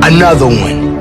Another one.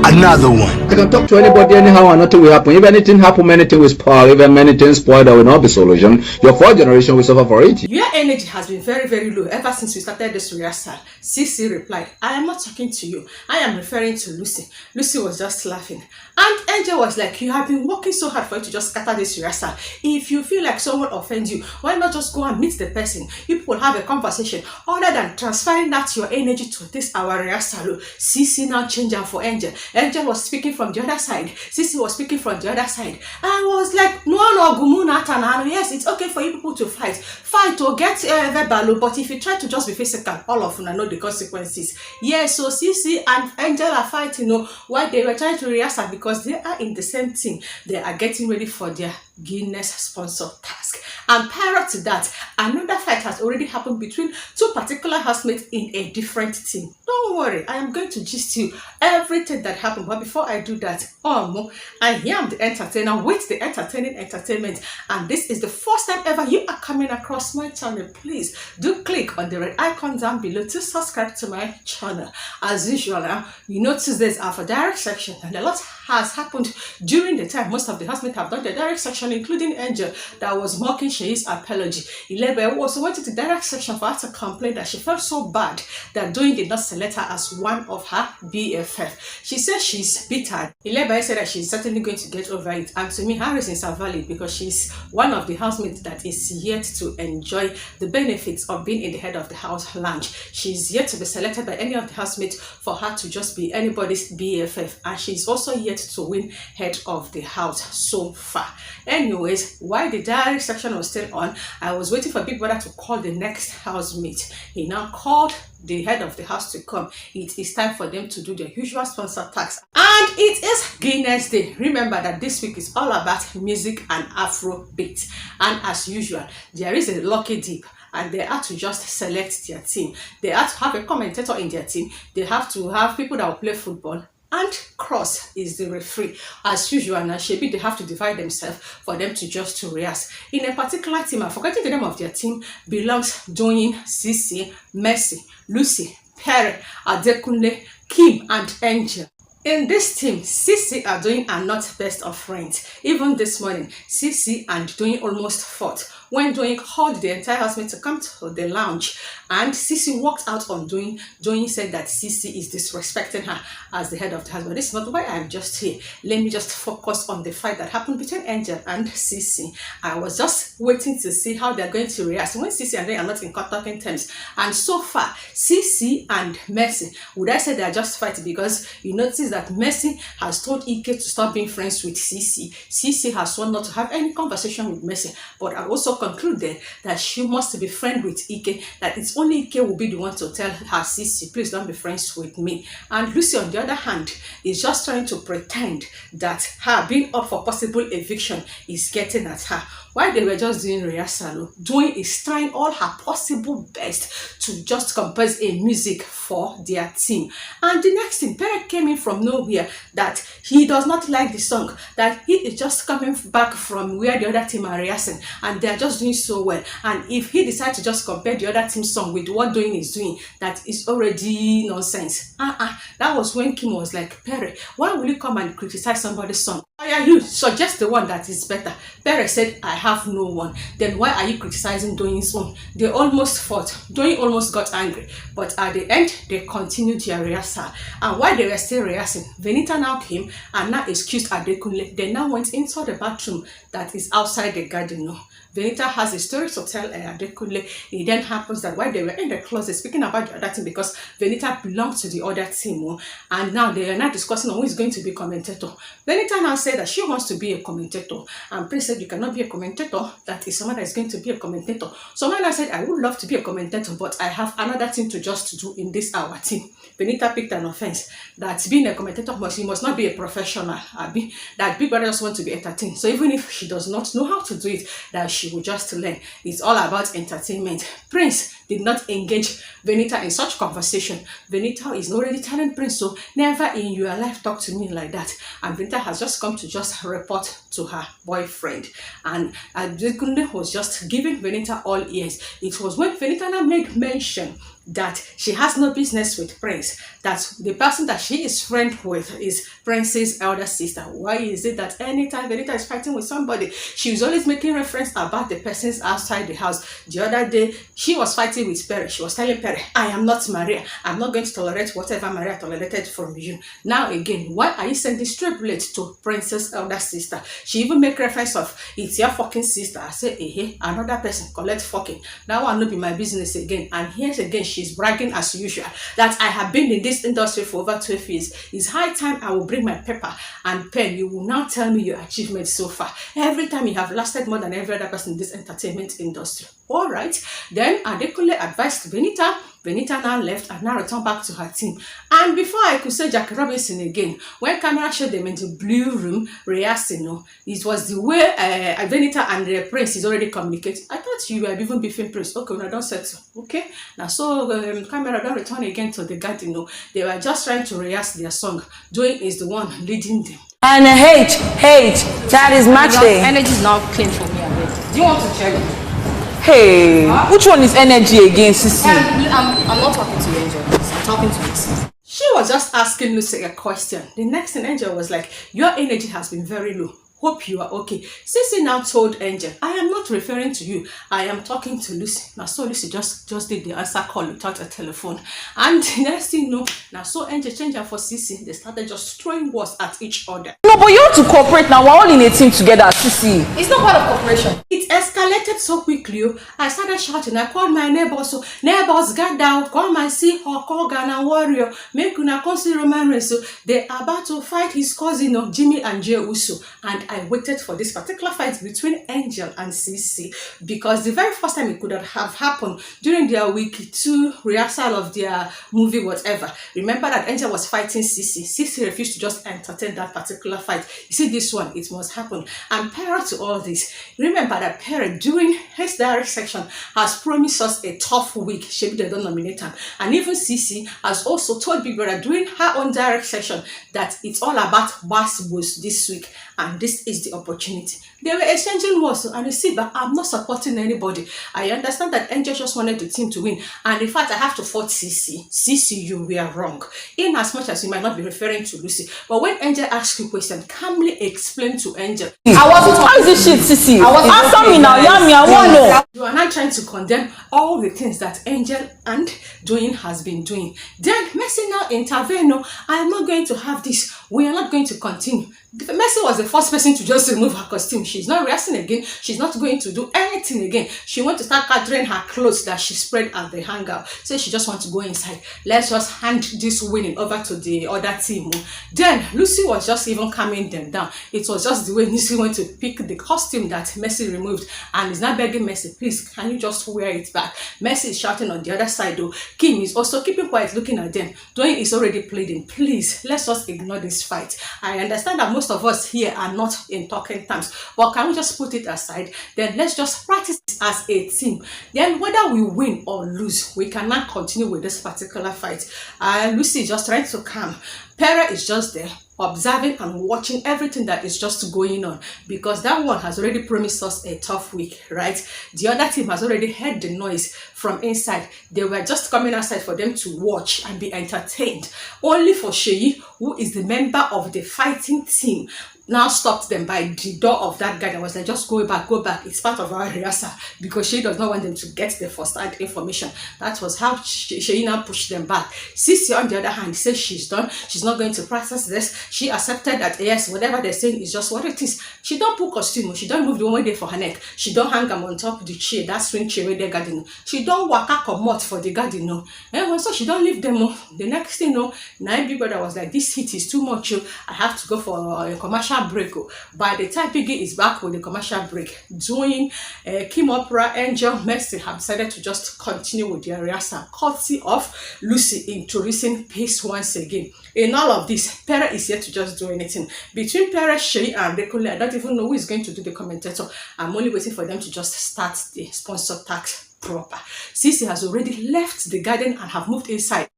Another one. I can talk to anybody anyhow and nothing will happen. If anything happen, anything will spoil. If anything spoil, there will not be solution. Your fourth generation will suffer for it. Your energy has been very, very low ever since we started this rehearsal. Ceec replied, I am not talking to you. I am referring to Lucy. Lucy was just laughing. And Angel was like, you have been working so hard for you to just scatter this rehearsal. If you feel like someone offends you, why not just go and meet the person? You people have a conversation other than transferring that your energy to this our rehearsal. Ceec now changed her for Angel. Angel was speaking from the other side. Ceec was speaking from the other side. I was like, no, yes, it's okay for you people to fight. Fight or get verbal, but if you try to just be physical, all of you know the consequences. Yes, so Ceec and Angel are fighting, why they were trying to rehearsal, because they are in the same team. They are getting ready for their Guinness sponsor task. And prior to that, another fight has already happened between two particular housemates in a different team. Don't worry, I am going to gist you everything that happened. But before I do that, I am the entertainer with the entertaining entertainment. And this is the first time ever you are coming across my channel. Please do click on the red icon down below to subscribe to my channel. As usual, you know Tuesdays are for direct section, and a lot has happened during the time. Most of the housemates have done the direct section, including Angel, that was mocking Sheyi's apology. ILEBAYE also went to the direct section for her to complain that she felt so bad that Doyin did not select her as one of her BFF. She says she's bitter. ILEBAYE said that she's certainly going to get over it, and to me her reasons are valid, because she's one of the housemates that is yet to enjoy the benefits of being in the head of the house lounge. She's yet to be selected by any of the housemates for her to just be anybody's BFF, and she's also yet to win head of the house so far. Anyways, while the diary section was still on, I was waiting for Bigbrother to call the next housemate. He now called the head of the house to come. It is time for them to do their usual sponsor tax, and it is Guinness Day. Remember that this week is all about music and Afrobeat, and as usual there is a lucky dip, and they have to just select their team. They have to have a commentator in their team. They have to have people that will play football, and Cross is the referee. As usual, and Shebi, they have to divide themselves for them to just to rehearse. In a particular team, I'm forgetting the name of their team, belongs Doyin, Ceec, Mercy, Lucy, PERE, Adekunle, Kim, and Angel. In this team, Ceec and Doyin are not best of friends. Even this morning, Ceec and Doyin almost fought when Doyin called the entire housemate to come to the lounge, and Ceec walked out on Doyin. Doyin said that Ceec is disrespecting her as the head of the house. But this is not why I'm just here. Let me just focus on the fight that happened between Angel and Ceec. I was just waiting to see how they're going to react when Ceec and Doyin are not in talking terms. And so far, Ceec and Mercy, would I say they are just fighting? Because you notice that Mercy has told Ike to stop being friends with Ceec. Ceec has sworn not to have any conversation with Mercy, but I also concluded that she must be friends with Ike, that it's only Ike will be the one to tell her, Ceec, please don't be friends with me. And Lucy, on the other hand, is just trying to pretend that her being up for possible eviction is getting at her. While they were just doing rehearsal, Doyin is trying all her possible best to just compose a music for their team. And the next thing, PERE came in from nowhere that he does not like the song, that he is just coming back from where the other team are rehearsing, and they are just doing so well. And if he decides to just compare the other team's song with what Doyin is doing, that is already nonsense. That was when Kim was like, PERE, why will you come and criticize somebody's song? Why are you suggest the one that is better? PERE said, I have no one. Then why are you criticizing Doyin's own? They almost fought. Doyin almost got angry, but at the end they continued their rehearsal. And while they were still rehearsing, Venita now came and now excused Adekunle. They now went into the bathroom that is outside the garden. No. Venita has a story to tell Adekunle. It then happens that while they were in the closet speaking about the other team, because Venita belongs to the other team, and now they are not discussing on who is going to be a commentator. Venita now said that she wants to be a commentator, and Prince said, you cannot be a commentator, that is someone that is going to be a commentator. Someone else said, I would love to be a commentator, but I have another thing to just do in this our team. Venita picked an offense that being a commentator must not be a professional, that Bigbrother just wants to be entertained. So even if she does not know how to do it, that she will just learn. It's all about entertainment. Prince did not engage Venita in such conversation. Venita is already telling Prince, so never in your life talk to me like that. And Venita has just come to just report to her boyfriend. And Adekunle was just giving Venita all ears. It was when Venita now made mention that she has no business with Prince, that the person that she is friend with is Prince's elder sister. Why is it that anytime Venita is fighting with somebody, she is always making reference about the persons outside the house? The other day, she was fighting with PERE. She was telling PERE, I am not Maria. I'm not going to tolerate whatever Maria tolerated from you. Now again, why are you sending stray bullets to Prince's elder sister? She even make reference of, it's your fucking sister. I say, another person collect fucking. Now I'll not be my business again. And here's again, she's bragging as usual that I have been in this industry for over 12 years. It's high time I will bring my paper and pen. You will now tell me your achievements so far. Every time you have lasted more than every other person in this entertainment industry. All right. Then Adekunle advised Venita. Venita now left and now returned back to her team. And before I could say Jackie Robinson again, when camera showed them in the blue room rehearsing, it was the way Venita and the Prince is already communicating. I thought you were even beefing Prince. Okay, when I don't settle. Okay. Now so camera don't return again to the garden. They were just trying to rehearse their song. Doing is the one leading them. And H, that is matching. Energy is now clean for me already. Do you want to check it? Hey, which one is energy again, Sissy? I'm not talking to you, Angel. I'm talking to Lucy. She was just asking Lucy a question. The next thing Angel was like, your energy has been very low. Hope you are okay. Sissy now told Angel, I am not referring to you. I am talking to Lucy. Now so Lucy just did the answer call without a telephone. And the next thing you know, now so Angel changed her for Sissy. They started just throwing words at each other. No, but you have to cooperate now. We're all in a team together, Sissy. It's not part of cooperation. It escalated so quickly. I started shouting. I called my neighbors. So neighbors, got down. Come and see her call Ghana warrior. Make una come see Roman Reigns. So they are about to fight his cousin of Jimmy and Jey Uso. And I waited for this particular fight between Angel and Sissy because the very first time it could have happened during their week 2 rehearsal of their movie, whatever. Remember that Angel was fighting Sissy. Sissy refused to just entertain that particular fight. You see, this one, it must happen. And prior to all this, remember that PERE during his direct section has promised us a tough week. Maybe they don't nominate him. And even Sissy has also told Bigbrother during her own direct section that it's all about bass boost this week. And this is the opportunity. They were exchanging words, and you see, but I'm not supporting anybody. I understand that Angel just wanted the team to win, and in fact, I have to fault Sissy. Sissy, you were wrong. In as much as you might not be referring to Lucy, but when Angel asks you a question, calmly explain to Angel. I wasn't. How is this shit, Sissy? Answer me now, Yami. I want to know. You are not trying to condemn all the things that Angel and Doing has been doing. Then Mercy now intervene. No, I am not going to have this. We are not going to continue. Mercy was the first person to just remove her costume. She's not rehearsing again. She's not going to do anything again. She wants to start gathering her clothes that she spread at the hangout. So she just wants to go inside. Let's just hand this winning over to the other team. Then Lucy was just even calming them down. It was just the way Lucy went to pick the costume that Mercy removed and is now begging Mercy, please, can you just wear it back? Mercy is shouting on the other side though. Kim is also keeping quiet, looking at them. Dwayne is already pleading, please, let's just ignore this fight. I understand that most of us here are not in talking terms, but can we just put it aside? Then let's just practice as a team. Then whether we win or lose, we cannot continue with this particular fight. Lucy is just trying to calm. PERE is just there, observing and watching everything that is just going on, because that one has already promised us a tough week, right? The other team has already heard the noise from inside. They were just coming outside for them to watch and be entertained. Only for Sheyi, who is the member of the fighting team, now stopped them by the door of that guy and was like, just go back, it's part of our rehearsal, because she does not want them to get the first-hand information. That was how she now pushed them back. Sissy, on the other hand, says she's done. She's not going to process this. She accepted that, yes, whatever they're saying is just what it is. She don't put costume. She don't move the one way for her neck. She don't hang them on top of the chair, that swing chair where they're garden. She don't waka come for the garden, no. And so she don't leave them. The next thing, no, now Bigbrother was like, this heat is too much. I have to go for a commercial break. By the time Biggie is back with the commercial break, doing Kim Opera, Angel, Mercy have decided to just continue with their rehearsal, courtesy of Lucy introducing pace once again. In all of this, PERE is yet to just do anything. Between PERE, Sheyi, and Dekule, I don't even know who is going to do the commentator. I'm only waiting for them to just start the sponsor tax proper. Ceec has already left the garden and have moved inside,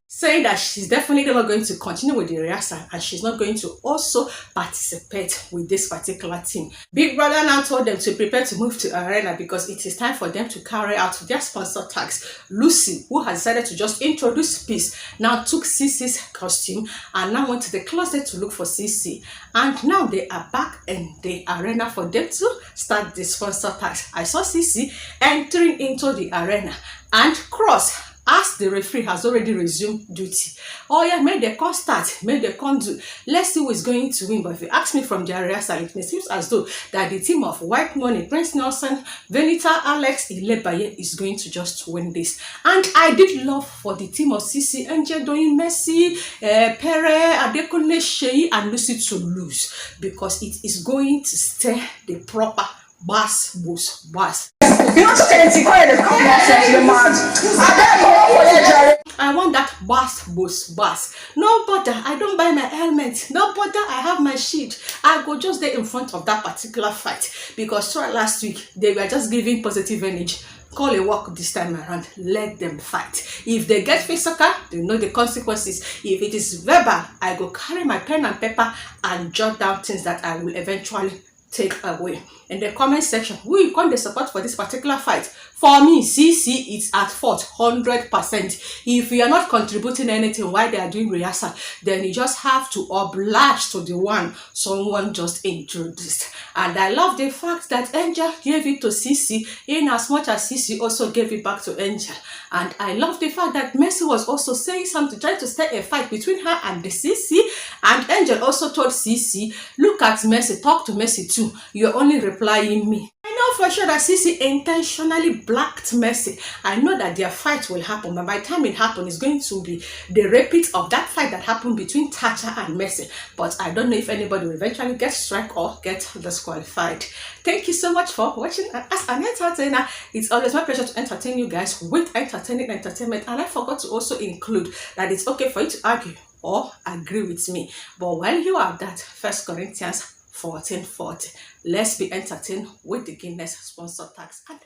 saying that she's definitely not going to continue with the rehearsal and she's not going to also participate with this particular team. Big Brother now told them to prepare to move to arena because it is time for them to carry out their sponsor tags. Lucy, who has decided to just introduce peace, now took Ceec's costume and now went to the closet to look for Ceec. And now they are back in the arena for them to start the sponsor tags. I saw Ceec entering into the arena and cross as the referee has already resumed duty. Oh yeah, may they come start, may they come do. Let's see who is going to win. But if you ask me from their rehearsal, it seems as though that the team of WHITEMONEY, Prince Nelson, Venita, Alex, ILEBAYE is going to just win this. And I did love for the team of Ceec, Angel, Doyin, Messi, PERE, Adekone, Shei, and Lucy to lose because it is going to stay the proper bass. I want that bass. No bother, I don't buy my helmet. No bother, I have my sheet. I go just there in front of that particular fight because last week they were just giving positive energy. Call a walk this time around. Let them fight. If they get physical, they know the consequences. If it is verbal, I go carry my pen and paper and jot down things that I will eventually take away. In the comment section, who you can support for this particular fight? For me, Ceec is at fault 100%. If you are not contributing anything while they are doing rehearsal, then you just have to oblige to the one someone just introduced. And I love the fact that Angel gave it to Ceec in as much as Ceec also gave it back to Angel. And I love the fact that Messi was also saying something, trying to start a fight between her and the Ceec. And Angel also told Ceec, look at Messi, talk to Messi too. You're only replying me. I know for sure that Ceec intentionally blacked Messi. I know that their fight will happen, but by the time it happens, it's going to be the repeat of that fight that happened between Tacha and Messi. But I don't know if anybody will eventually get struck or get disqualified. Thank you so much for watching. And as an entertainer, it's always my pleasure to entertain you guys with entertaining entertainment. And I forgot to also include that it's okay for you to argue or agree with me. But while you are that, 1 Corinthians 14:40. Let's be entertained with the Guinness sponsor tags. And